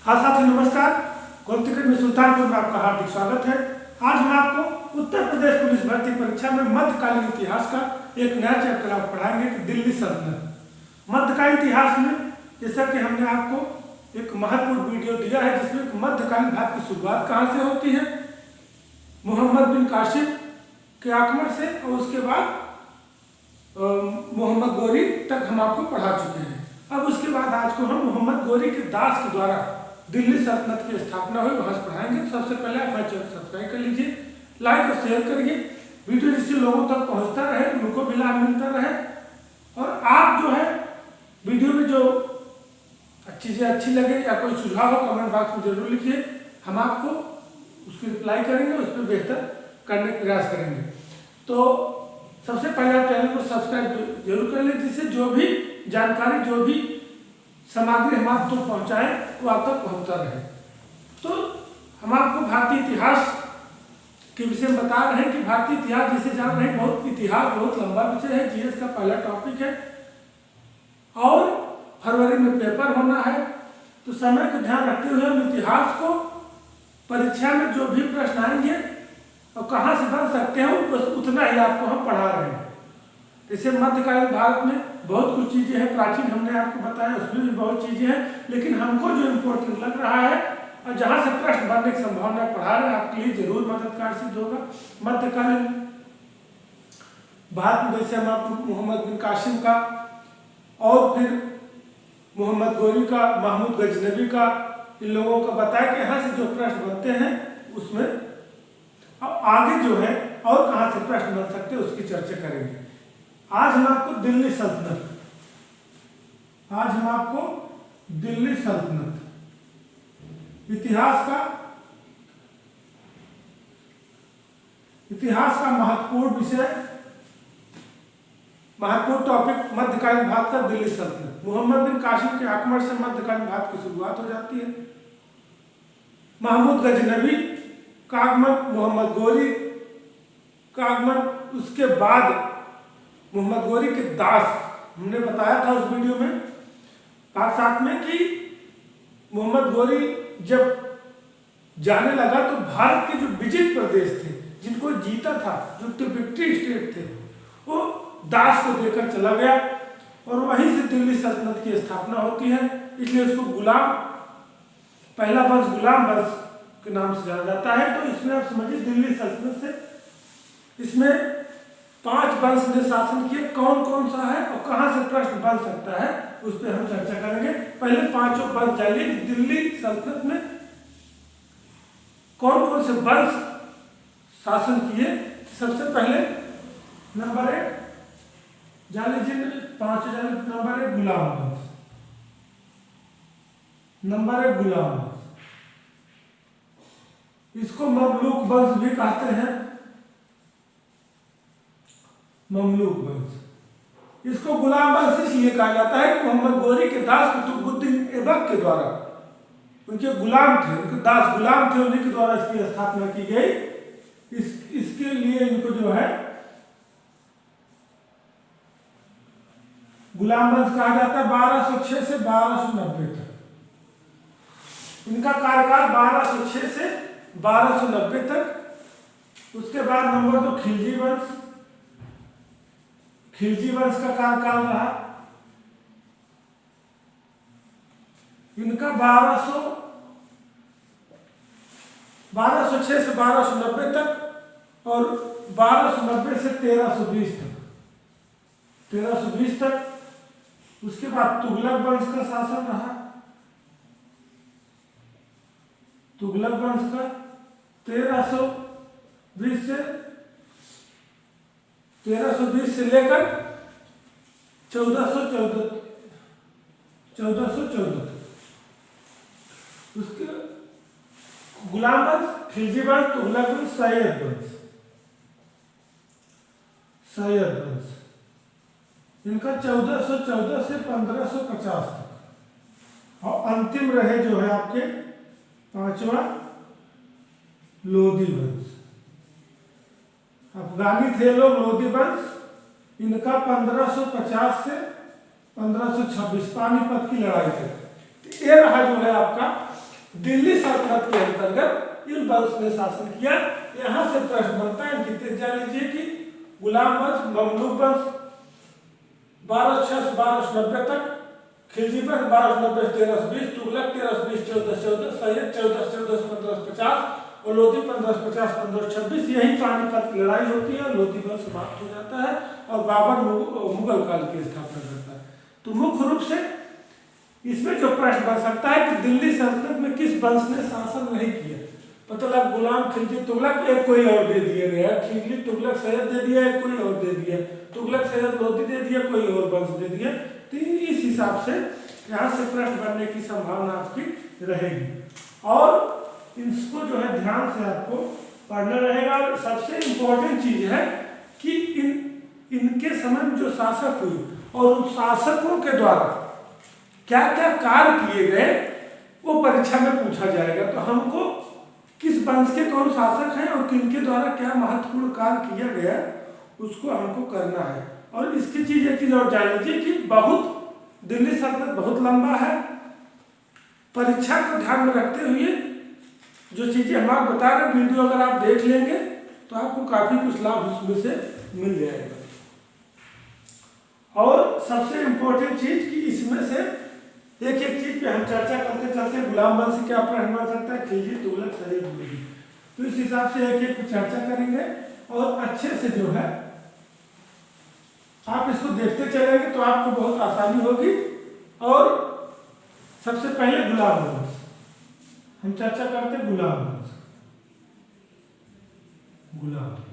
हाँ साथियों नमस्कार। गोमतीगंज में सुल्तानपुर में आपका हार्दिक स्वागत है। आज हम आपको उत्तर प्रदेश पुलिस भर्ती परीक्षा में मध्यकालीन इतिहास का एक नया चैप्टर आप पढ़ाएंगे कि दिल्ली सल्तनत। मध्यकालीन इतिहास में जैसा कि हमने आपको एक महत्वपूर्ण वीडियो दिया है जिसमें मध्यकालीन भारत की शुरुआत कहाँ से होती है, मोहम्मद बिन कासिम के आक्रमण से, और उसके बाद मोहम्मद गोरी तक हम आपको पढ़ा चुके हैं। अब उसके बाद आज को हम मोहम्मद गोरी के दास के द्वारा दिल्ली सल्तनत की स्थापना हुई वहां से पढ़ाएंगे। तो सबसे पहले आप हमारे चैनल सब्सक्राइब कर लीजिए, लाइक और शेयर करिए, वीडियो जिससे लोगों तक पहुंचता रहे, उनको भी लाभ मिलता रहे। और आप जो है वीडियो में जो चीज़ें अच्छी लगे या कोई सुझाव हो कमेंट बॉक्स में जरूर लिखिए, हम आपको उसकी रिप्लाई करेंगे, उस पर बेहतर करने का प्रयास करेंगे। तो सबसे पहले आप चैनल को सब्सक्राइब जरूर कर लें जिससे जो भी जानकारी, जो भी सामग्री हम आप तक पहुँचाएँ वो आप तक पहुँचता रहे। तो हम आपको भारतीय इतिहास के विषय में बता रहे हैं कि भारतीय इतिहास जिसे जान रहे हैं, बहुत इतिहास बहुत लंबा विषय है, जीएस का पहला टॉपिक है और फरवरी में पेपर होना है। तो समय को ध्यान रखते हुए हम इतिहास को परीक्षा में जो भी प्रश्न आएंगे और कहाँ से बन सकते हैं बस उतना ही आपको हम पढ़ा रहे हैं। जैसे मध्यकालीन भारत में बहुत कुछ चीज़ें हैं, प्राचीन हमने आपको बताया उसमें भी बहुत चीज़ें हैं, लेकिन हमको जो इम्पोर्टेंट लग रहा है और जहाँ से प्रश्न बनने की संभावना पढ़ा रहे हैं आपके लिए जरूर मददगार सिद्ध होगा। मध्यकालीन भारत में जैसे हम आपको मोहम्मद बिन कासिम का और फिर मोहम्मद गोरी का, महमूद गजनबी का, इन लोगों का बताया कि यहाँ से जो प्रश्न बनते हैं उसमें अब आगे जो है और कहाँ से प्रश्न बन सकते हैं उसकी चर्चा करेंगे। आज हम आपको दिल्ली सल्तनत इतिहास का महत्वपूर्ण विषय, महत्वपूर्ण टॉपिक मध्यकालीन भारत का दिल्ली सल्तनत। मोहम्मद बिन कासिम के आक्रमण से मध्यकालीन भारत की शुरुआत हो जाती है। महमूद गजनबी का आगमन, मोहम्मद गोरी का आगमन, उसके बाद मोहम्मद गोरी के दास, हमने बताया था उस वीडियो में पार्ट 7 में कि मोहम्मद गोरी जब जाने लगा तो भारत के जो विजित प्रदेश थे जिनको जीता था, जो तिब्बती स्टेट थे, वो दास को देकर चला गया और वहीं से दिल्ली सल्तनत की स्थापना होती है। इसलिए उसको गुलाम, पहला वंश गुलाम वंश के नाम से जाना जाता है। तो इसमें आप समझिए दिल्ली सल्तनत से इसमें 5 वंश ने शासन किए, कौन कौन सा है और कहाँ से प्रश्न बन सकता है उस पर हम चर्चा करेंगे। पहले 5 वंश जानिए कि दिल्ली सल्तनत में कौन कौन से वंश शासन किए। सबसे पहले नंबर 1 जान लीजिए, 5 नंबर 1 गुलाम वंश। नंबर 1 गुलाम वंश, इसको ममलूक वंश भी कहते हैं, ममलूक वंश। इसको गुलाम वंश इसलिए कहा जाता है कि मोहम्मद गोरी के दास कुतुबुद्दीन ऐबक के द्वारा, उनके गुलाम थे, उनके दास गुलाम थे, उन्हीं के द्वारा इसकी स्थापना की गई। इसके लिए इनको जो है गुलाम वंश कहा जाता है। 1206 से 1290 तक इनका कार्यकाल, 1206 से 1290 तक। उसके बाद नंबर 2 खिलजी वंश। खिलजी वंश का कार्यकाल रहा, इनका 1206 से 1290 तक और 1290 से 1320 तक। उसके बाद तुगलक वंश का शासन रहा। तुगलक वंश का 1320 से लेकर 1414 तक। उसके गुलाम वंश, खिलजी वंश, तुगलक वंश, सैयद वंश, इनका 1414 से 1550 तक। और अंतिम रहे जो है आपके 5वां लोधी वंश। अफगानी थे लोग लोधी वंश, इनका 1550 से 1526 पानीपत की लड़ाई तक। ये रहा जो है आपका दिल्ली सल्तनत के अंतर्गत इन वंश ने शासन किया। यहाँ से प्रश्न बनता है, कितने जान लीजिए कि गुलाम वंश, ममलूक वंश 1206 से 1290 तक, खिलजी वंश 1290 से 1320, तुगलक 1320 1414, सैयद 1414 से 1550 और लोधी 1550 1526। यही पानीपत की लड़ाई होती है, लोधी वंश समाप्त हो जाता है और बाबर मुगल काल की स्थापना करता है। तो मुख्य रूप से इसमें जो प्रश्न बन सकता है कि दिल्ली सल्तनत में किस वंश ने शासन नहीं किया, मतलब गुलाम, खिलजी, तुगलक एक कोई और दे दिया गया, खिलजी तुगलक सैयद दे दिया, एक कोई और दे दिया, तुगलक सैयद लोधी दे दिया, कोई और वंश दे दिया। तो इस हिसाब से यहाँ से प्रश्न बनने की संभावना आपकी रहेगी और इसको जो है ध्यान से आपको पढ़ना रहेगा। और सबसे इम्पोर्टेंट चीज है कि इनके समय में जो शासक हुए और उन शासकों के द्वारा क्या क्या कार्य किए गए वो परीक्षा में पूछा जाएगा। तो हमको किस वंश के कौन शासक हैं और किनके द्वारा क्या महत्वपूर्ण कार्य किया गया उसको हमको करना है। और इसकी चीज एक चीज और जान लीजिए कि बहुत दिल्ली सल्तनत बहुत लंबा है। परीक्षा को ध्यान में रखते हुए जो चीजें हम आप बता रहे वीडियो अगर आप देख लेंगे तो आपको काफी कुछ लाभ उसमें से मिल जाएगा। और सबसे इम्पोर्टेंट चीज कि इसमें से एक एक चीज पे हम चर्चा करते चलते गुलाम वंश से क्या प्रश्न बन सकता है, खिलजी, तुगलक, सैयद, लोधी, तो इस हिसाब से एक एक चर्चा करेंगे और अच्छे से जो है आप इसको देखते चलेंगे तो आपको बहुत आसानी होगी। और सबसे पहले गुलाम वंश हम चर्चा करते हैं। गुलाम वंश, गुलाम वंश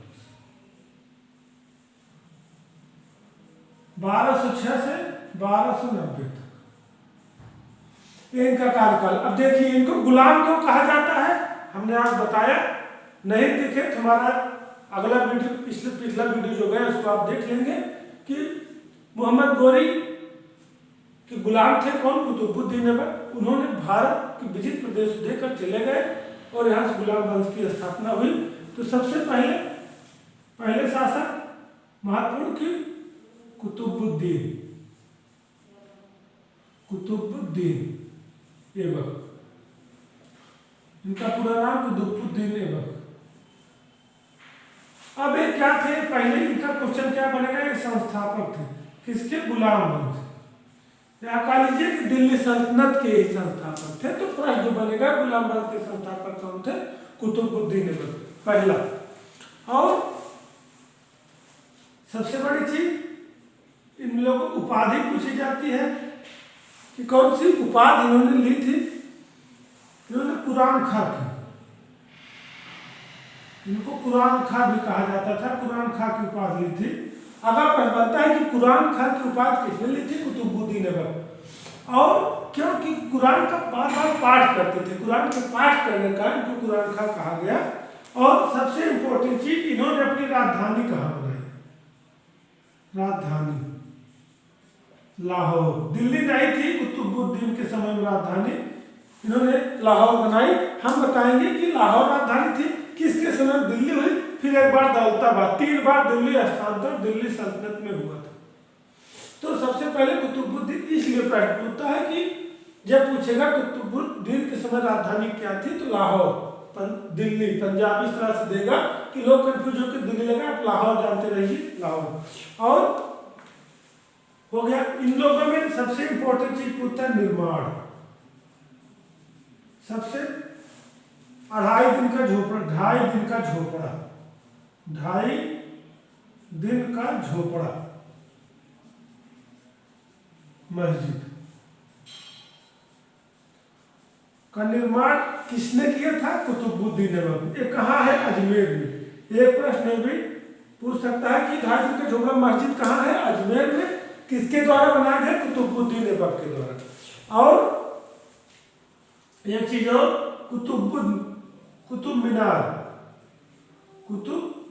1206 से 1290 तक इनका कार्यकाल। अब देखिए इनको गुलाम क्यों कहा जाता है, हमने आज बताया, नहीं देखे तो हमारा अगला वीडियो पिछला वीडियो जो गया उसको आप देख लेंगे कि मोहम्मद गोरी के गुलाम थे कौन, कुतुबुद्दीन ऐबक। उन्होंने भारत के विजित प्रदेश देकर चले गए और यहाँ से गुलाम वंश की स्थापना हुई। तो सबसे पहले शासक महत्वपूर्ण की कुतुबुद्दीन ऐबक, इनका पूरा नाम कुतुबुद्दीन ऐबक। अब ये क्या थे, पहले इनका क्वेश्चन क्या बनेगा, ये संस्थापक थे किसके, गुलाम वंश। यहाँ कह लीजिए कि दिल्ली सल्तनत के ही संस्थापक थे, तो प्रश्न जो बनेगा गुलाम वंश के संस्थापक कौन थे, कुतुबुद्दीन ऐबक पहला। और सबसे बड़ी चीज इन लोगों को उपाधि पूछी जाती है कि कौन सी उपाधि इन्होंने ली थी, इन्होंने कुरान खां की, इनको कुरान खां भी कहा जाता था, कुरान खां की उपाधि ली थी। अगर बनता है कि कुरान खां की उपाधि किसने ली थी, कुतुबुद्दीन ऐबक। और क्योंकि कुरान का बार बार पाठ करते थे, कुरान के पाठ करने का इनको कुरान खां कहा गया। और सबसे इंपॉर्टेंट चीज, इन्होंने अपनी राजधानी कहाँ बनाई, राजधानी लाहौर। दिल्ली नहीं थी कुतुबुद्दीन के समय में राजधानी, इन्होंने लाहौर बनाई। हम बताएंगे कि लाहौर राजधानी थी किसके समय, दिल्ली हुई, फिर एक बार दौलताबाद, 3 बार दिल्ली हस्तांतर दिल्ली सल्तनत में हुआ था। तो सबसे पहले कुतुबुद्दीन, इसलिए प्रश्न पूछता है कि जब पूछेगा कुतुबुद्दीन के समय राजधानी क्या थी तो लाहौर, दिल्ली, पंजाब, इस तरह से देगा कि लोग कंफ्यूज होकर दिल्ली लगा, आप लाहौर जानते रहिए, लाहौर। और हो गया। इन लोगों में सबसे इंपॉर्टेंट चीज पूछता है निर्माण, सबसे 2.5 दिन का झोपड़ा, 2.5 दिन का झोपड़ा, 2.5 दिन का झोपड़ा मस्जिद का निर्माण किसने किया था, कुतुबुद्दीन ऐबक। ये कहाँ है, अजमेर में। एक प्रश्न भी पूछ सकता है कि 2.5 दिन का झोपड़ा मस्जिद कहाँ है, अजमेर में। किसके द्वारा बनाया गया, कुतुबुद्दीन ऐबक के द्वारा। और एक चीज और, कुतुब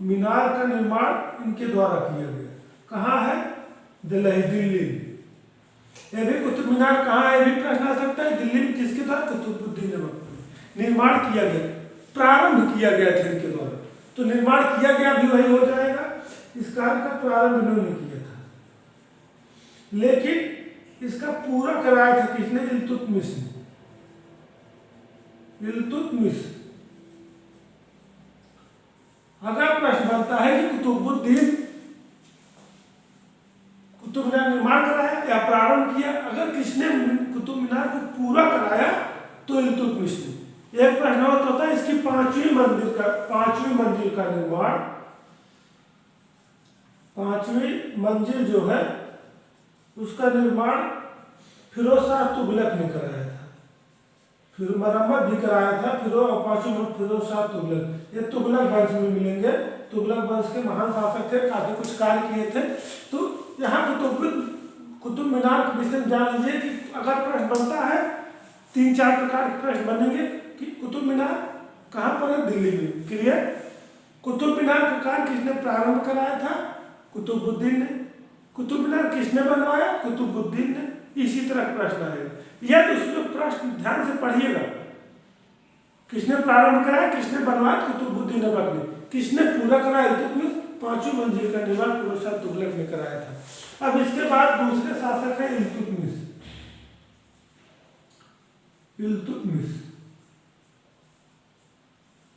मीनार का निर्माण इनके द्वारा किया गया। कहाँ है, दिल्ली। ये भी कुतुब मीनार कहाँ है, ये भी प्रश्न आ सकता है। दिल्ली में किसके द्वारा, कुतुबुद्दीन ऐबक निर्माण किया गया, प्रारंभ किया गया था इनके द्वारा। तो निर्माण किया गया भी वही हो जाएगा, इस कार्य का प्रारंभ इन्होंने किया था, लेकिन इसका पूरा कराया था किसने, इल्तुतमिश ने। इल्तुतमिश। अगर प्रश्न बनता है कि कुतुबुद्दीन कुतुब मीनार निर्माण कराया या प्रारंभ किया, अगर किसने कुतुब मीनार को पूरा कराया तो इल्तुतमिश ने। एक प्रश्न और होता है इसकी पांचवी मंजिल का निर्माण, पांचवी मंजिल जो है उसका निर्माण फिरोज शाह तुगलक ने कराया था, फिर मरम्मत भी कराया था फिरोज शाह तुगलक। ये तुगलक वंश में मिलेंगे, तुगलक वंश के महान शासक थे, काफी कुछ कार्य किए थे। तो यहाँ कुतुब मीनार के विषय में जान लीजिए कि अगर प्रश्न बनता है 3-4 प्रकार के प्रश्न बनेंगे कि कुतुब मीनार कहाँ पर है, दिल्ली में। क्लियर। कुतुब मीनार का कार्य किसने प्रारंभ कराया था, कुतुबुद्दीन ने। कुतुब मीनार किसने बनवाया, कुतुबुद्दीन ने। इसी तरह प्रश्न आएगा। या तो उसमें प्रश्न ध्यान से पढ़िएगा, किसने प्रारंभ कराया, किसने बनवाया, कुतुबुद्दीन ऐबक ने। किसने पूरा कराया, इल्तुतमिश। पांचवी मंजिल का निर्माण फिरोज शाह तुगलक ने कराया था। अब इसके बाद दूसरे शासक है इल्तुतमिश।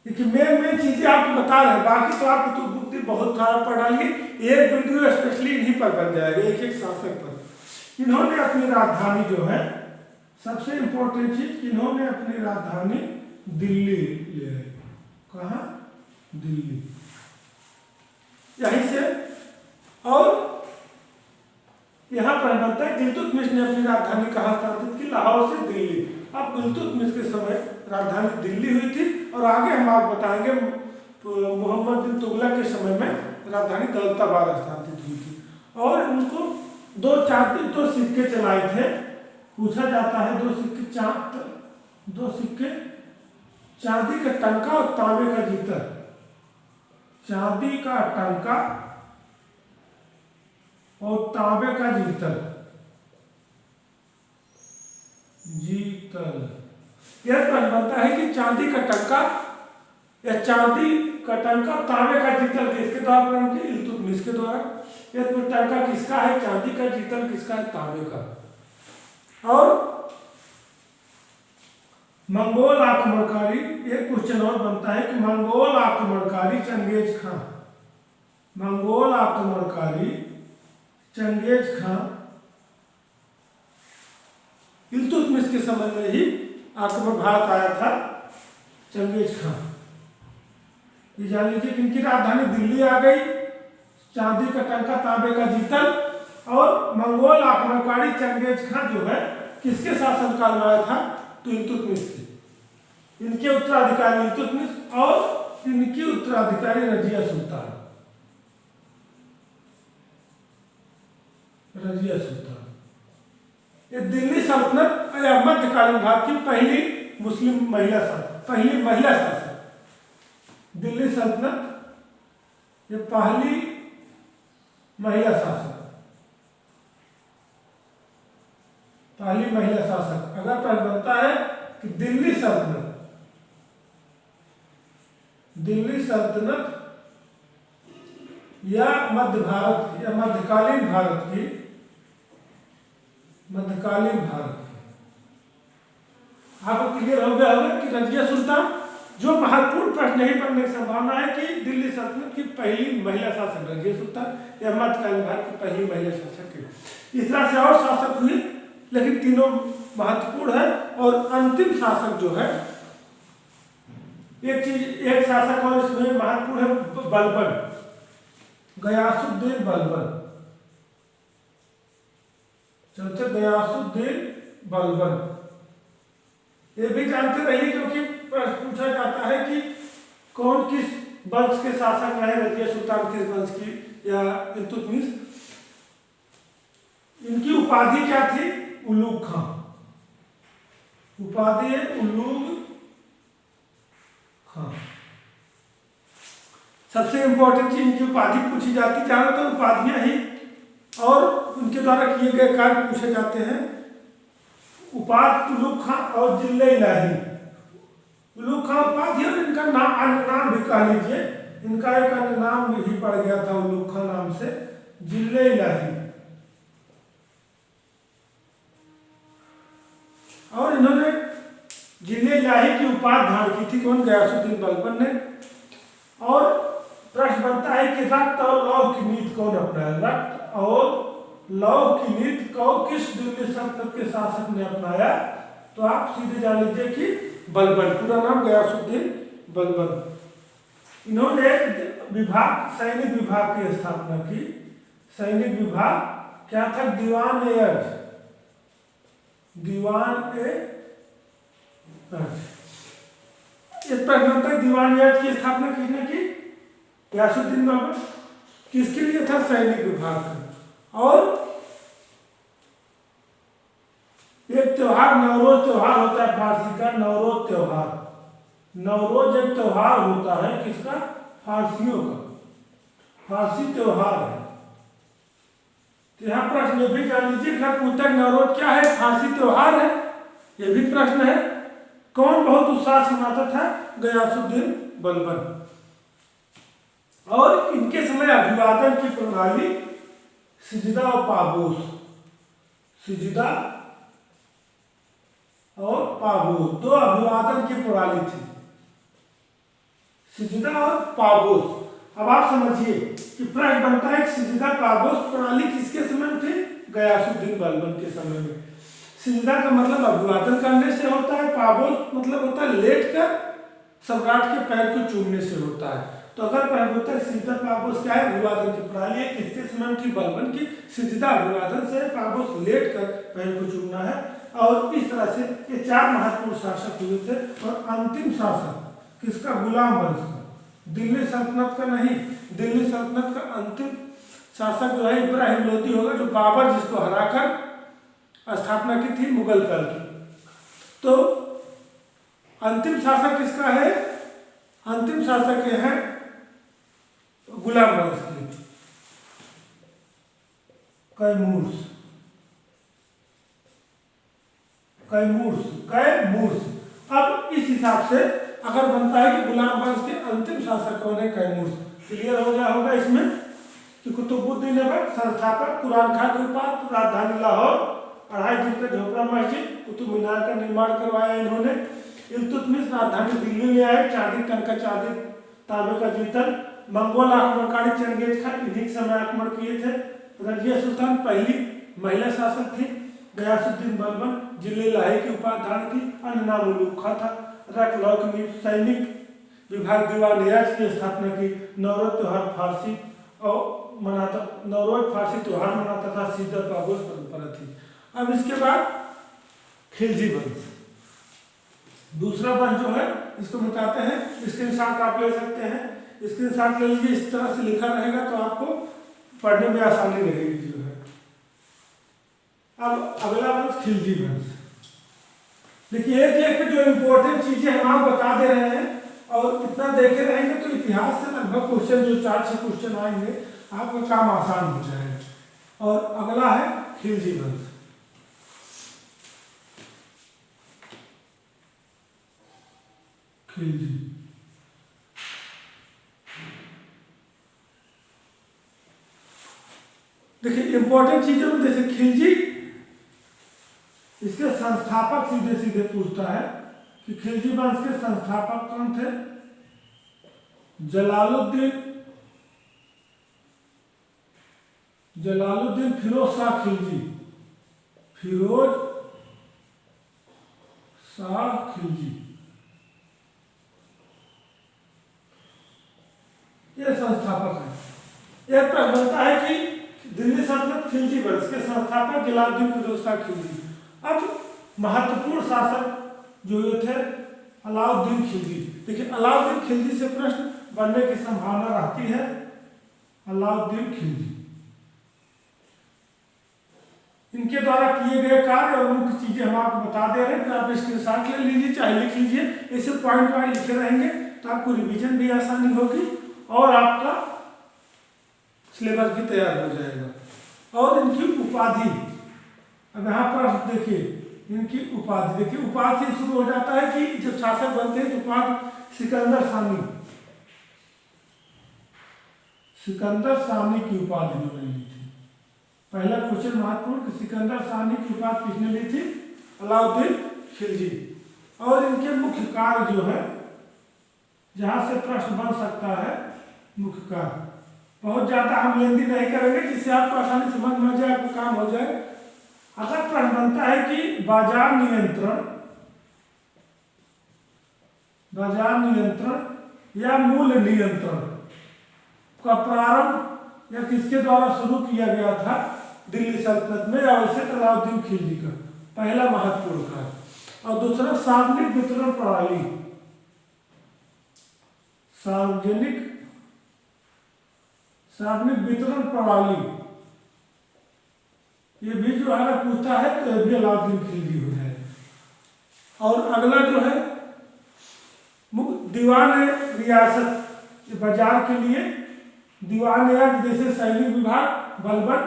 देखिए मेन चीजें आपको बता रहे हैं, बाकी तो आप कुतुबुद्दीन बहुत सारा पढ़ डालिए। एक वीडियो स्पेशली इन्हीं पर बन जाएगा, एक एक शासक पर। इन्होंने अपनी राजधानी जो है, सबसे इंपॉर्टेंट चीज, इन्होंने अपनी राजधानी दिल्ली ले आई। कहाँ, दिल्ली, यहीं से। और यहाँ पर बनता है इल्तुतमिश ने अपनी राजधानी कहाँ स्थापित की, लाहौर से दिल्ली। अब इल्तुतमिश के समय राजधानी दिल्ली हुई थी, और आगे हम आपको बताएंगे मोहम्मद बिन तुगलक के समय में राजधानी दौलताबाद स्थापित हुई थी। और उनको दो सिक्के चलाए थे। पूछा जाता है दो सिक्के चांदी का टंका और तांबे का जीतल। चांदी का टंका और तांबे का जीतल। यह प्रश्न बनता है कि चांदी का टंका या तांबे का जीतल किसके द्वारा प्रारंभ किया, इल्तुतमिश के द्वारा। यह टंका किसका है, चांदी का, जीतल किसका है, तांबे का। और मंगोल आक्रमणकारी, एक क्वेश्चन और बनता है कि मंगोल आक्रमणकारी चंगेज खां इल्तुतमिश के समय में ही आक्रमण भारत आया था। चंगेज खां, ये जान लीजिए कि इनकी राजधानी दिल्ली आ गई। चांदी का टंका, तांबे का जीतल। और मंगोल आक्रमणकारी चंगेज खां जो है किसके शासनकाल में आया था, तो इल्तुतमिश के। इनके उत्तराधिकारी इल्तुतमिश और इनकी उत्तराधिकारी रजिया सुल्तान। ये दिल्ली सल्तनत या मध्यकालीन भारत की पहली मुस्लिम महिला शासक। दिल्ली सल्तनत ये पहली महिला शासक। अगर प्रश्न बनता है कि दिल्ली सल्तनत या मध्यकालीन भारत की आपको क्लियर हो गया होगा कि रजिया सुल्तान। जो महत्वपूर्ण प्रश्न नहीं पढ़ने की संभावना है कि दिल्ली सल्तनत की पहली महिला शासक रजिया सुल्तान या मध्यकालीन भारत की पहली महिला शासक। इस तरह से और शासक हुए, लेकिन तीनों महत्वपूर्ण है। और अंतिम शासक जो है, एक शासक और इसमें महत्वपूर्ण है, बलबन, गयासुद्दीन बलबन। चौथे गयासुद्दीन बलबन, ये भी जानते रहिए क्योंकि प्रश्न पूछा जाता है कि कौन किस वंश के शासक रहे, रजिया सुल्तान किस वंश की या इल्तुतमिश। इनकी उपाधि क्या थी, उलूग खां। उपाधि है उलूग खां। सबसे इंपॉर्टेंट चीज इनकी उपाधि पूछी जाती, ज्यादातर उपाधियां ही और उनके द्वारा किए गए कार्य पूछे जाते हैं। उपाधि उलूग खां और जिले इलाही। उलूग खां उपाधि और इनका नाम भी कह लीजिए, इनका एक अन्य नाम भी पड़ गया था उलूग खां नाम से, जिले इलाही। और इन्होंने जिले इलाही की उपाधि धारण की थी कौन? गयासुद्दीन बलबन ने। और प्रश्न बनता है कि रक्त और लौह की नीति कौन अपनाया? रक्त और लौह की नीति को किस दिल्ली सल्तनत के शासक ने अपनाया? तो आप सीधे जान लीजिए कि बलबन, पूरा नाम गयासुद्दीन बलबन। इन्होंने एक विभाग, सैनिक विभाग की स्थापना की। सैनिक विभाग क्या था? दीवान ए अर्ज, दीवान ए अर्ज। इस प्रश्न दीवान ए अर्ज की स्थापना किसने की? गयासुद्दीन बलबन। किसके लिए था? सैनिक विभाग का। और एक त्योहार नवरोज त्योहार होता है फारसी का, नवरोज त्योहार। नवरोज एक त्योहार होता है किसका? फारसियों का, फारसी त्योहार है। तो यहाँ प्रश्न ये भी जान लीजिए उत्तर नवरोज क्या है? फारसी त्योहार है, ये भी प्रश्न है। कौन बहुत उत्साह से मनाता था? गयासुद्दीन बलबन। और इनके समय अभिवादन की प्रणाली सिजदा और पाबूस, सिजदा और पाबूस दो अभिवादन की प्रणाली थी, सिजदा और पाबूस। अब आप समझिए कि प्रश्न बनता है सिजदा पाबूस प्रणाली किसके समय में थी? गयासुद्दीन बलबन के समय में। सिजदा का मतलब अभिवादन करने से होता है, पाबूस मतलब होता है लेट कर सम्राट के पैर को चूमने से होता है। तो अगर प्रश्न होता है सिजदा पाबूस क्या है? अभिवादन की प्रणाली है। किसके समय में थी? बलबन की। सिजदा अभिवादन से, पाबूस लेट कर पैर को चूमना है। और इस तरह से ये चार महत्वपूर्ण शासक हुए थे। और अंतिम शासक किसका? गुलाम वंश का, दिल्ली सल्तनत का नहीं, दिल्ली सल्तनत का अंतिम शासक जो है इब्राहिम लोदी होगा, जो बाबर जिसको हराकर स्थापना की थी मुगल काल की। तो अंतिम शासक किसका है? अंतिम शासक ये है गुलाम वंश के, कैमूर्स, कैमूर्स, कैमूर्स। अब इस हिसाब से अगर बनता है कि गुलाम वंश के अंतिम शासक कौन है? कैमूर्स। क्लियर हो गया होगा इसमें कि कुतुबुद्दीन ऐबक संस्थापक, कुरान खां के उपाध्याय, राजधानी लाहौर, 2.5 दिन का झोपड़ा मस्जिद, कुतुब मीनार का निर्माण करवाया इन्होंने। इल्तुतमिश राजधानी दिल्ली ले आए, चांदी, टंका चांदी, तांबे का जीतल। मंगोल आक्रमणकारी चंगेज खान इन्हीं समय आक्रमण किए थे। रजिया सुल्तान पहली महिला शासक थी। गयासुद्दीन बलबन जिले लाहे की उपाधि धारण की। अन्य नाम उलूखा था। रक्त लौह की नीति, सैनिक विभाग दीवान ए अर्ज की स्थापना की। नवरोज त्योहार फारसी और मनाता, नवरोज फारसी त्योहार मनाता था। सिजदा पाबूस परंपरा थी। अब इसके बाद खिलजी वंश, दूसरा वंश जो है इसको बताते हैं। स्क्रीनशॉट आप ले सकते हैं, स्क्रीनशॉट ले लीजिए। इस तरह से लिखा रहेगा तो आपको पढ़ने में आसानी रहेगी जो है। अब अगला वंश खिलजी वंश। देखिए एक एक जो इम्पोर्टेंट चीजें हम आप बता दे रहे हैं और इतना देखे रहेंगे तो इतिहास से लगभग क्वेश्चन जो 4-6 क्वेश्चन आएंगे आपका काम आसान हो जाएगा। और अगला है खिलजी वंश। खिलजी, देखिए इंपॉर्टेंट चीजों में जैसे खिलजी, इसके संस्थापक सीधे सीधे पूछता है कि खिलजी वंश के संस्थापक कौन थे? जलालुद्दीन फिरोज शाह खिलजी, फिरोज शाह खिलजी, ये संस्थापक है। एक प्रश्न बनता है कि दिल्ली सल्तनत खिलजी वंश के संस्थापक जलालुद्दीन फिरोज शाह खिलजी। अब महत्वपूर्ण शासक जो ये थे अलाउद्दीन खिलजी। देखिए अलाउद्दीन खिलजी से प्रश्न बनने की संभावना रहती है। अलाउद्दीन खिलजी, इनके द्वारा किए गए कार्य और मुख्य चीजें हम आपको बता दे रहे हैं। तो आप स्क्रीनशॉट ले लीजिए, चाहे लिख लीजिए। ऐसे पॉइंट वाइज लिखे रहेंगे तो आपको रिवीजन भी आसानी होगी और आपका सिलेबस भी तैयार हो जाएगा। और इनकी उपाधि, अब यहाँ पर देखिए इनकी उपाधि, देखिए उपाधि से शुरू हो जाता है कि जब शासक बनते हैं तो उपाधि सिकंदर सानी, सिकंदर सानी की उपाधि उन्होंने ली थी। पहला क्वेश्चन महत्वपूर्ण कि सिकंदर सानी की उपाधि किसने ली थी? अलाउद्दीन खिलजी। और इनके मुख्य कार्य जो है, जहाँ से प्रश्न बन सकता है मुख्य कार्य, बहुत ज़्यादा हम लेंदी नहीं करेंगे जिससे आपको आसानी समझ में आ जाए, आपको काम हो जाए। अगर प्रश्न बनता है कि बाजार नियंत्रण या मूल्य नियंत्रण का प्रारंभ या किसके द्वारा शुरू किया गया था दिल्ली सल्तनत में, या वैसे अलाउद्दीन खिलजी का पहला महत्वपूर्ण कार्य। और दूसरा सार्वजनिक वितरण प्रणाली, सार्वजनिक वितरण प्रणाली, ये भी जो अगर पूछता है तो ये भी अलाउद्दीन खिलजी हो जाएगा। और अगला जो है दीवान रियासत, बाजार के लिए दीवान या जैसे सैनिक विभाग बलबन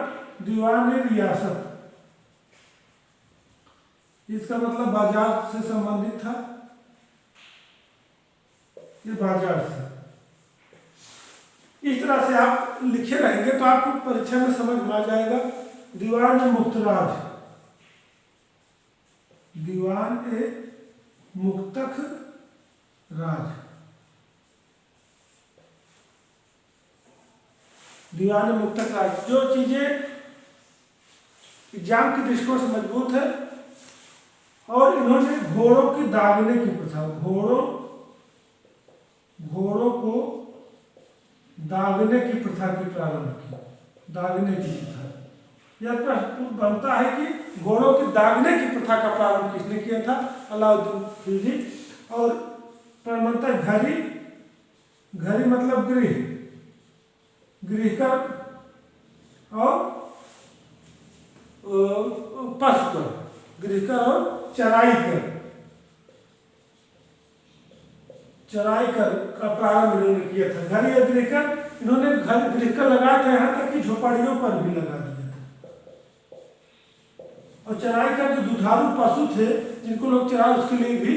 दीवान रियासत, इसका मतलब बाजार से संबंधित था, ये बाजार से। इस तरह से आप लिखे रहेंगे तो आपको परीक्षा में समझ में आ जाएगा। दीवान मुक्तराज, दीवान ए मुक्तख राज, दीवान मुक्तख राज, जो चीजें एग्जाम की दृष्टिकोण से मजबूत है। और इन्होंने घोड़ों की दागने की प्रथा, घोड़ों को दागने की प्रथा की प्रारंभ की, दागने की प्रथा। यह प्रश्न बनता है कि घोड़ों की दागने की प्रथा का प्रारंभ किसने किया था? अलाउद्दीन खिलजी। और बनता है घड़ी, घड़ी मतलब गृहकर और पशुकर, गृहकर और चराई कर का प्रारंभ इन्होंने किया था। घड़ी और गृहकर, इन्होंने गृहकर लगाया था, यहाँ तक कि झोपड़ियों पर भी लगा दिया था। और चराई कर जो दुधारू पशु थे जिनको लोग चराए, उसके लिए भी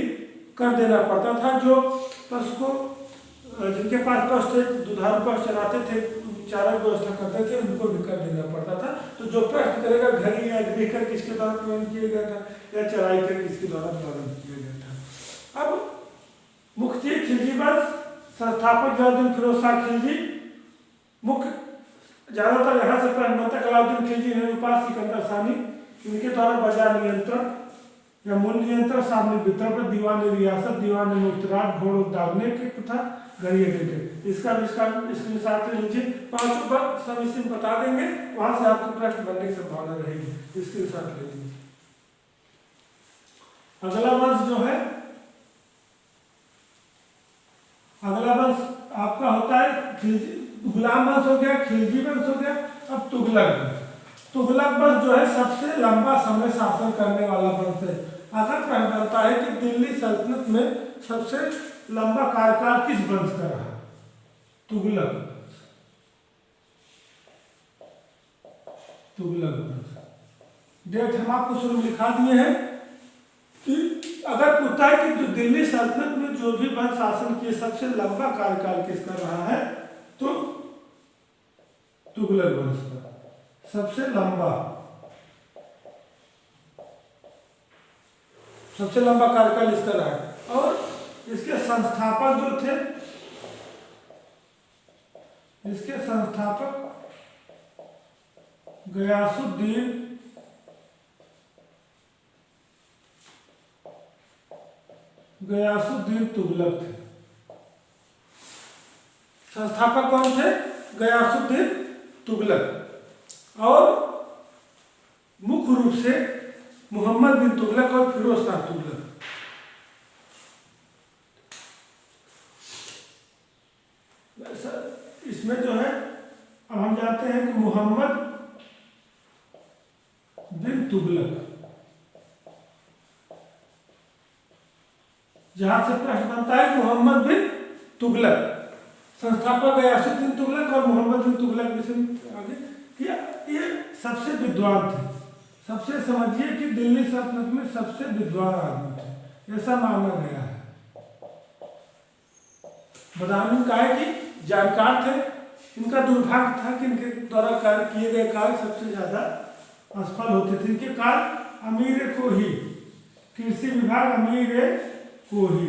कर देना पड़ता था। जो पशु को, जिनके पास पशु थे, दुधारू पशु चराते थे, चारा व्यवस्था करते थे, उनको भी कर देना पड़ता था। तो जो प्रश्न करेगा घड़ी या गृहकर किसके द्वारा प्रारंभ किया गया था, या चराई कर किसके द्वारा प्रारंभ किया गया था। अब मुख्य खिलजी वंश, संस्थापक जलालुद्दीन फिरोज शाह खिलजी, मुख्य ज्यादातर यहाँ से प्रश्न बनता है। अलाउद्दीन खिलजी ने उपास सिकंदर सानी, इनके द्वारा बाजार नियंत्रण या मूल्य नियंत्रण, सार्वजनिक वितरण पर दीवान रियासत, दीवान मुक्तराज, घोड़ों दागने की प्रथा, घड़ी के इसका स्क्रीनशॉट ले लीजिए। पांचों बार सब इसी में बता देंगे, वहां से आपको प्रश्न बनने की संभावना रहेगी। स्क्रीनशॉट ले लीजिए। अगला वंश जो है, अगला वंश आपका होता है गुलाम वंश हो गया, खिलजी वंश हो गया। अब तुगलक वंश, तुगलक वंश जो है सबसे लंबा समय शासन करने वाला वंश है। अगर प्रश्न बनता है कि दिल्ली सल्तनत में सबसे लंबा कार्यकाल किस वंश का रहा? तुगलक वंश, तुगलक वंश। डेट हम आपको शुरू में लिखा दिए हैं कि अगर पूछता है कि जो दिल्ली सल्तनत में जो भी वंश शासन किए सबसे लंबा कार्यकाल किसका रहा है, तो तुगलक वंश का सबसे लंबा कार्यकाल इसका रहा है। और इसके संस्थापक जो थे, इसके संस्थापक गयासुद्दीन तुगलक थे। संस्थापक कौन थे? गयासुद्दीन तुगलक। और मुख्य रूप से मोहम्मद बिन तुगलक और फिरोज शाह तुगलक। इसमें जो है अब हम जानते हैं कि मोहम्मद बिन तुगलक, जहां से प्रश्न बनता है मोहम्मद बिन तुगलक, संस्थापक गयासुद्दीन तुगलक और मोहम्मद बिन तुगलक विषय आगे किया। ये सबसे विद्वान थे, सबसे समझिए कि दिल्ली सल्तनत में सबसे विद्वान आदमी थे, ऐसा माना गया है। बदामी का है कि जानकार थे। इनका दुर्भाग्य था कि इनके द्वारा कार्य किए गए कार्य सबसे ज्यादा असफल होते थे। इनके कार्य अमीर को ही, कृषि विभाग अमीर कोही,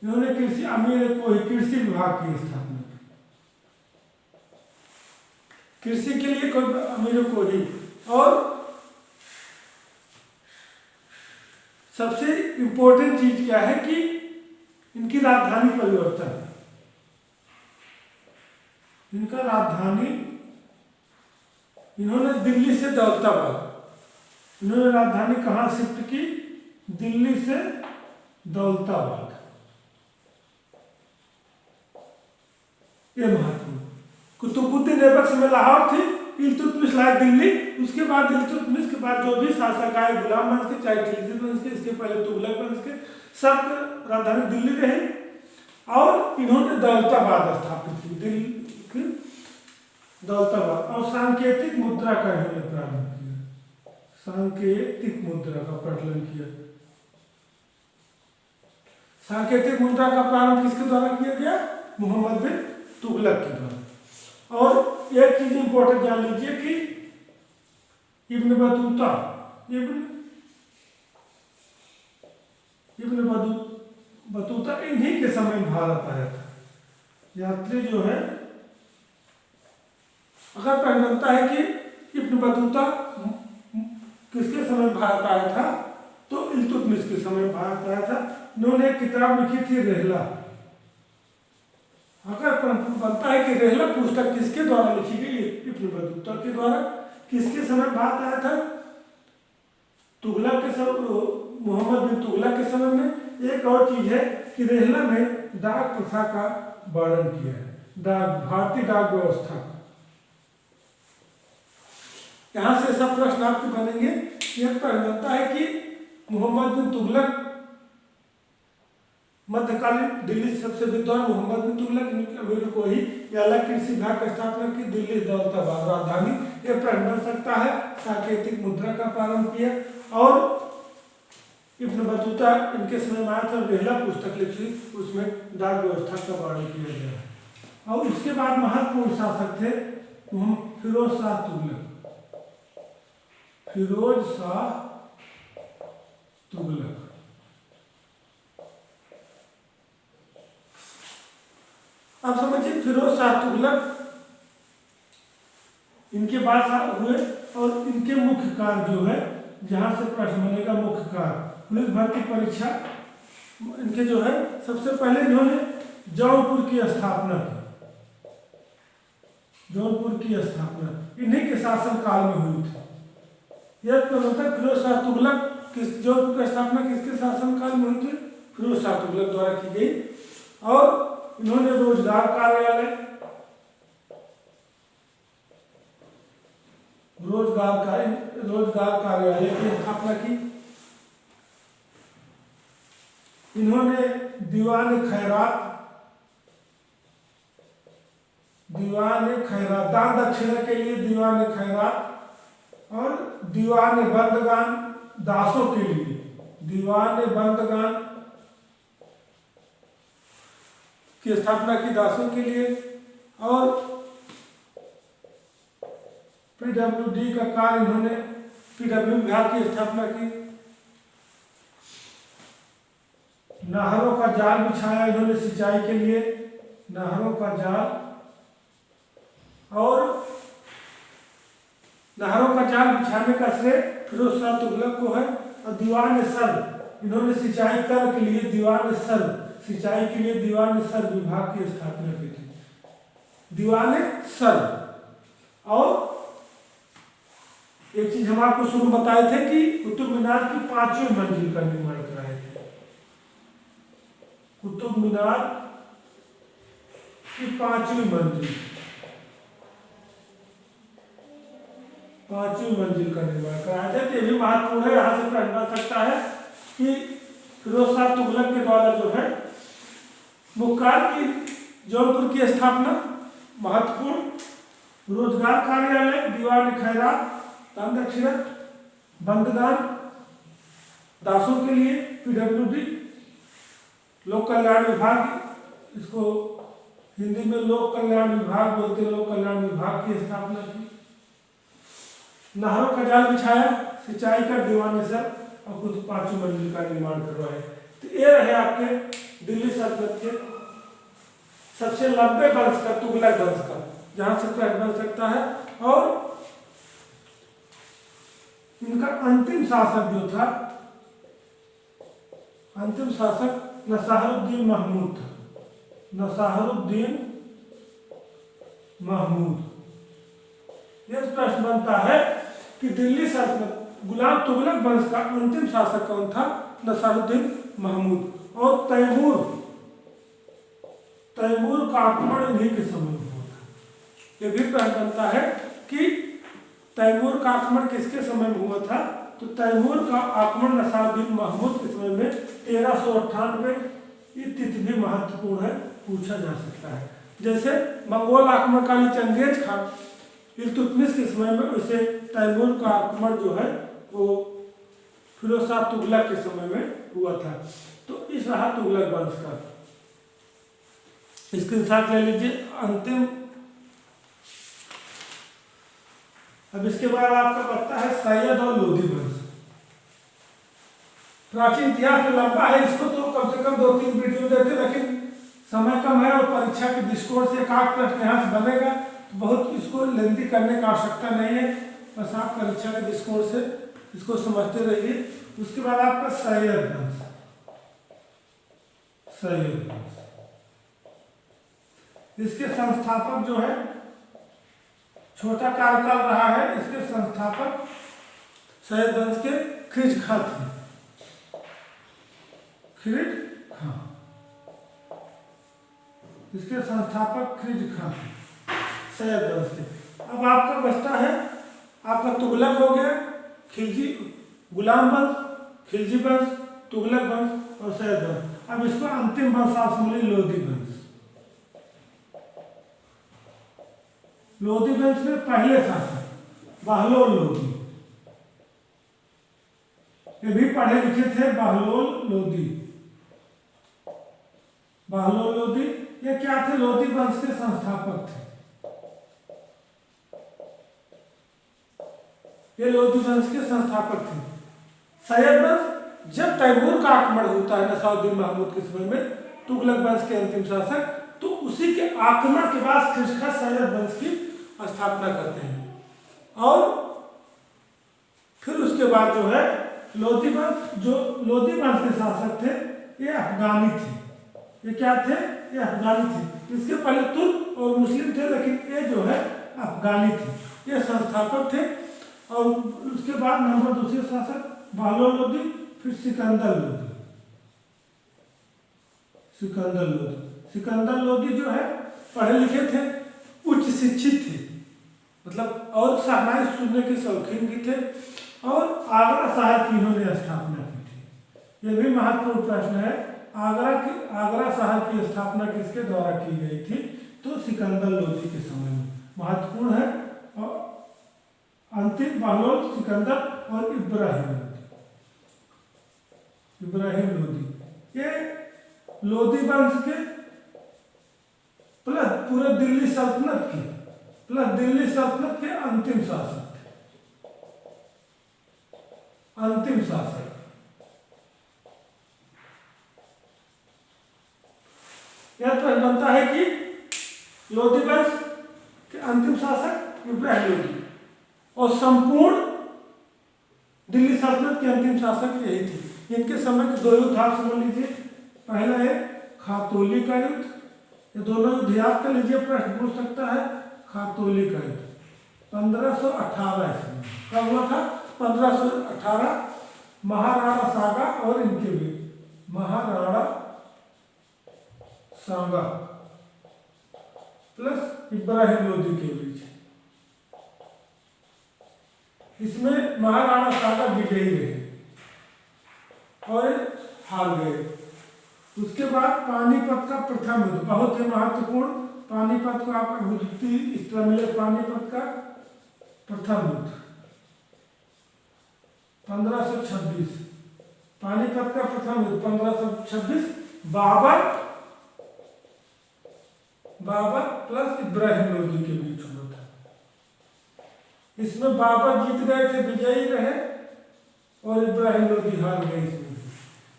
इन्होंने कृषि अमीर कोही कृषि विभाग की स्थापना की। कृषि के लिए कोई अमीर कोही। और सबसे इंपॉर्टेंट चीज क्या है कि इनकी राजधानी परिवर्तन, इनका राजधानी इन्होंने दिल्ली से दौलताबाद, इन्होंने राजधानी कहाँ शिफ्ट की, दिल्ली से दौलताबाद। ये महत्वपूर्ण। कुतुबुद्दीन ऐबक में लाहौर थी, इल्तुतमिश लाए दिल्ली, उसके बाद इल्तुतमिश के बाद जो भी शासक आए, गुलाम वंश के चाहे खिलजी वंश के, इसके पहले तुगलक वंश के, सब राजधानी दिल्ली रही और इन्होंने दौलताबाद स्थापित की, दिल्ली दौलताबाद। और सांकेतिक मुद्रा का इन्होंने प्रारंभ किया, सांकेतिक मुद्रा का प्रचलन किया। सांकेतिक मुद्रा का प्रारंभ किसके द्वारा किया गया, मोहम्मद बिन तुगलक के द्वारा। और एक चीज इंपॉर्टेंट जान लीजिए कि इब्न बतूता, इब्न बतूता इन्हीं के समय भारत आया था। यात्री जो है, अगर बनता है कि इब्न बतूता किसके समय भारत आया था, तो इल्तुतमिश के समय भारत आया था। इन्होंने एक किताब लिखी थी रहला। अगर बनता है कि रहला पुस्तक किसके द्वारा लिखी गई, इब्न बतूता के द्वारा। किसके समय भारत आया था, तुगलक के समय, मोहम्मद बिन तुगलक के समय में। एक और चीज है कि रहला में डाक प्रथा का वर्णन किया है, भारतीय डाक व्यवस्था का। यहां से सब प्रश्न आपके बनेंगे। यह बनता है कि मोहम्मद बिन तुगलक मध्यकालीन दिल्ली से सबसे विद्वान मोहम्मद बिन तुगलक अमीर को ही अलग कृषि विभाग की स्थापना की, दिल्ली दौलताबाद राजधानी। यह प्रश्न बन सकता है। सांकेतिक मुद्रा का प्रारंभ किया और इब्न बतूता इनके समय में आया था, रहला पुस्तक लिखी, उसमें डाक व्यवस्था का वर्णन किया गया। और उसके बाद महत्वपूर्ण शासक थे फिरोज शाह तुगलक, फिरोज शाह तुगलक। आप समझिए, फिरोज शाह तुगलक इनके बाद हुए और इनके मुख्य कार्य जो है, जहां से प्रश्न बनेगा मुख्य कार्य, पुलिस भर्ती परीक्षा। इनके जो है, सबसे पहले इन्होंने जौनपुर की स्थापना की, जौनपुर की स्थापना इन्हीं के शासन काल में हुई थी। यह फिरोज शाह तुगलक जौनपुर की स्थापना किसके शासन काल में हुई थी, फिरोज शाह तुगलक द्वारा की गई। और इन्होंने रोजगार कार्यालय, रोजगार कार्यालय की स्थापना की। इन्होंने दीवान खैरात, दान दक्षिणा के लिए दीवान खैरात और दीवान बंदगान दासों के लिए, दीवान बंदगान की स्थापना की दासों के लिए। और पीडब्ल्यूडी का कार्य, इन्होंने पीडब्ल्यू विभाग की स्थापना की। नहरों का जाल बिछाया इन्होंने सिंचाई के लिए, नहरों का जाल। और नहरों का जाल बिछाने का श्रेय फिरोज शाह तुगलक को है। और दीवान सर, इन्होंने सिंचाई कर के लिए दीवान सर, सिंचाई के लिए दीवान सर विभाग की स्थापना की थी, दीवान सर। और एक चीज हम आपको शुरू बताए थे कि कुतुब मीनार की 5वीं मंजिल का निर्माण कराए थे। कुतुब मीनार की 5वीं मंजिल, 5वीं मंजिल का निर्माण कराया था। ये भी महत्वपूर्ण है। यहां से प्रश्न बन सकता है कि फिरोज शाह तुगलक के द्वारा जो है मुख्य की जौनपुर की स्थापना, महत्वपूर्ण रोजगार कार्यालय, दीवान खैरात, दान दक्षिणा, बंदगान दासों के लिए, पीडब्ल्यूडी लोक कल्याण विभाग, इसको हिंदी में लोक कल्याण विभाग बोलते हैं, लोक कल्याण विभाग की स्थापना की। नहरों का जाल बिछाया, सिंचाई का दीवान सर और कुछ 5वीं मंजिल का निर्माण करवाए। तो ये रहे आपके दिल्ली सल्तनत के सबसे लंबे वंश का, तुगलक वंश का, जहां से प्रश्न बन सकता है। और इनका अंतिम शासक जो था, अंतिम शासक नसारुद्दीन महमूद था, नसारुद्दीन महमूद। यह प्रश्न बनता है कि दिल्ली सल्तनत गुलाम तुगलक वंश का अंतिम शासक कौन था? नसारुद्दीन महमूद। और तैमूर का आक्रमण इन्हीं के समय में हुआ था। यह भी प्रश्न बनता है कि तैमूर का आक्रमण किसके समय में हुआ था? तो तैमूर का आक्रमण नसारुद्दीन महमूद के समय में 1398। ये तिथि भी महत्वपूर्ण है, पूछा जा सकता है। जैसे मंगोल आक्रमणकारी चंगेज खान इल्तुतमिश के समय में, वैसे तैमूर का आक्रमण जो है वो फिरोज शाह तुगलक के समय में हुआ था। तो इस रहा तुगलक वंश का। स्क्रीनशॉट ले लीजिए। अंतिम, अब इसके बाद आपका बचता है सैयद और लोधी वंश। प्राचीन इतिहास में लंबा है, इसको तो कम से कम 2-3 वीडियो देते, लेकिन समय कम है और परीक्षा के दृष्टिकोण से एक आध प्रश्न यहाँ से बनेगा, तो बहुत इसको लेंदी करने की आवश्यकता नहीं है। बस आप परीक्षा के दृष्टिकोण से इसको समझते रहिए। उसके बाद आपका सैयद वंश, सैयद वंश, इसके संस्थापक जो है, छोटा कार्यकाल रहा है इसके संस्थापक सैयद वंश के खिज खां थे, खिज खां, इसके संस्थापक खिज खां थे सैयद वंश के। अब आपका बचता है, आपका तुगलक हो गया, खिलजी, गुलाम वंश, खिलजी वंश, तुगलक वंश और सैयद वंश। अब इसको अंतिम वंश आप समझ लीजिए, लोधी वंश। लोधी वंश में पहले शासक बहलोल लोधी, ये भी पढ़े लिखे थे, बहलोल लोधी। बहलोल लोधी ये क्या थे? लोधी वंश के संस्थापक थे। ये लोधी वंश के संस्थापक थे। सैयद वंश, जब तैमूर का आक्रमण होता है नसारुद्दीन महमूद के समय में, तुगलक वंश के अंतिम शासक, तो उसी के आक्रमण के बाद खिज खां सैयद वंश की स्थापना करते हैं। और फिर उसके बाद जो है लोधी वंश, जो लोधी वंश के शासक थे, ये अफगानी थे। ये क्या थे? ये अफगानी थे। इसके पहले तुर्क और मुस्लिम थे, लेकिन ये जो है अफगानी थे। ये संस्थापक थे। और उसके बाद नंबर दूसरे शासक बहलोल लोधी, फिर सिकंदर लोधी। सिकंदर लोधी, सिकंदर लोधी जो है पढ़े लिखे थे, उच्च शिक्षित थे, मतलब और शहनाई सुनने के शौकीन भी थे। और आगरा शहर की इन्होंने स्थापना की थी। यह भी महत्वपूर्ण प्रश्न है। आगरा शहर की स्थापना किसके द्वारा की गई थी? तो सिकंदर लोधी के समय में। महत्वपूर्ण है। और अंतिम बहलोल, सिकंदर और इब्राहिम लोधी। इब्राहिम लोधी ये लोधी वंश के प्लस पूरे दिल्ली सल्तनत के, प्लस दिल्ली सल्तनत के अंतिम शासक थे। अंतिम शासक। यह प्रश्न बनता है कि लोधी वंश के अंतिम शासक इब्राहिम लोधी और संपूर्ण दिल्ली सल्तनत के अंतिम शासक यही थे। इनके समय के 2 युद्ध आप समझ लीजिए। पहला है खातौली का युद्ध, ये दोनों युद्ध याद कर लीजिए, प्रश्न पूछ सकता है। खातौली का युद्ध 1518 ईस्वी में कब हुआ था? 1518। महाराणा सांगा और इनके बीच, महाराणा सांगा प्लस इब्राहिम लोधी के बीच। इसमें महाराणा सांगा विजयी रहे और हार गए। उसके बाद पानीपत का प्रथम युद्ध, बहुत ही महत्वपूर्ण। पानीपत को आपका मिले, पानीपत का प्रथम युद्ध 1526। पानीपत का प्रथम युद्ध 1526। बाबर प्लस इब्राहिम लोधी के बीच हुआ था। इसमें बाबर जीत गए थे, विजयी रहे, और इब्राहिम लोधी हार गए इसमें।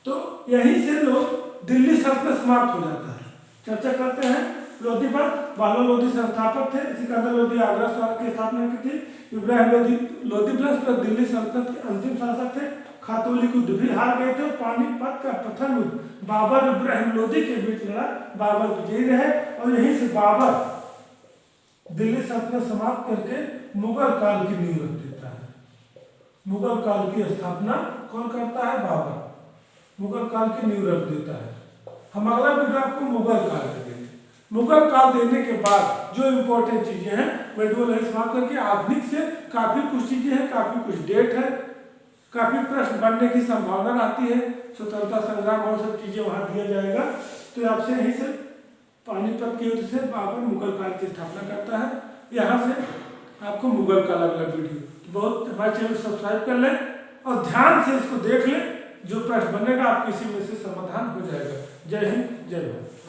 तो यहीं से लोग दिल्ली सल्तनत समाप्त हो जाता है। चर्चा करते हैं लोधी पर। बालो लोधी संस्थापक थे, सिकंदर लोधी आगरा शहर की स्थापना की थी, इब्राहिम लोधी प्लस दिल्ली सल्तनत के अंतिम शासक थे। खातौली युद्ध भी हार गए थे और पानीपत का प्रथम युद्ध बाबर इब्राहिम लोधी के बीच लड़ा, बाबर विजयी रहे और यहीं से बाबर दिल्ली सल्तनत समाप्त करके मुगल काल की नींव रख देता है। मुगल काल की स्थापना कौन करता है? बाबर मुगल काल की नींव रख देता है। हम अगला वीडियो आपको मुगल काल देंगे। मुगल काल देने के बाद जो इम्पोर्टेंट चीजें हैं वीडियो लाइन समाप्त करके आधुनिक से काफी कुछ चीजें हैं, काफी कुछ डेट है, काफी प्रश्न बनने की संभावना आती है। स्वतंत्रता संग्राम और सब चीजें वहां दिया जाएगा। तो आपसे यही से पानीपत के युद्ध से बाबर मुगल काल की स्थापना करता है। यहाँ से आपको मुगल काल अगला वीडियो तो बहुत हमारे चैनल सब्सक्राइब कर लें और ध्यान से इसको देख लें। जो प्रश्न बनेगा आपके इसी में से समाधान हो जाएगा। जय हिंद, जय भारत।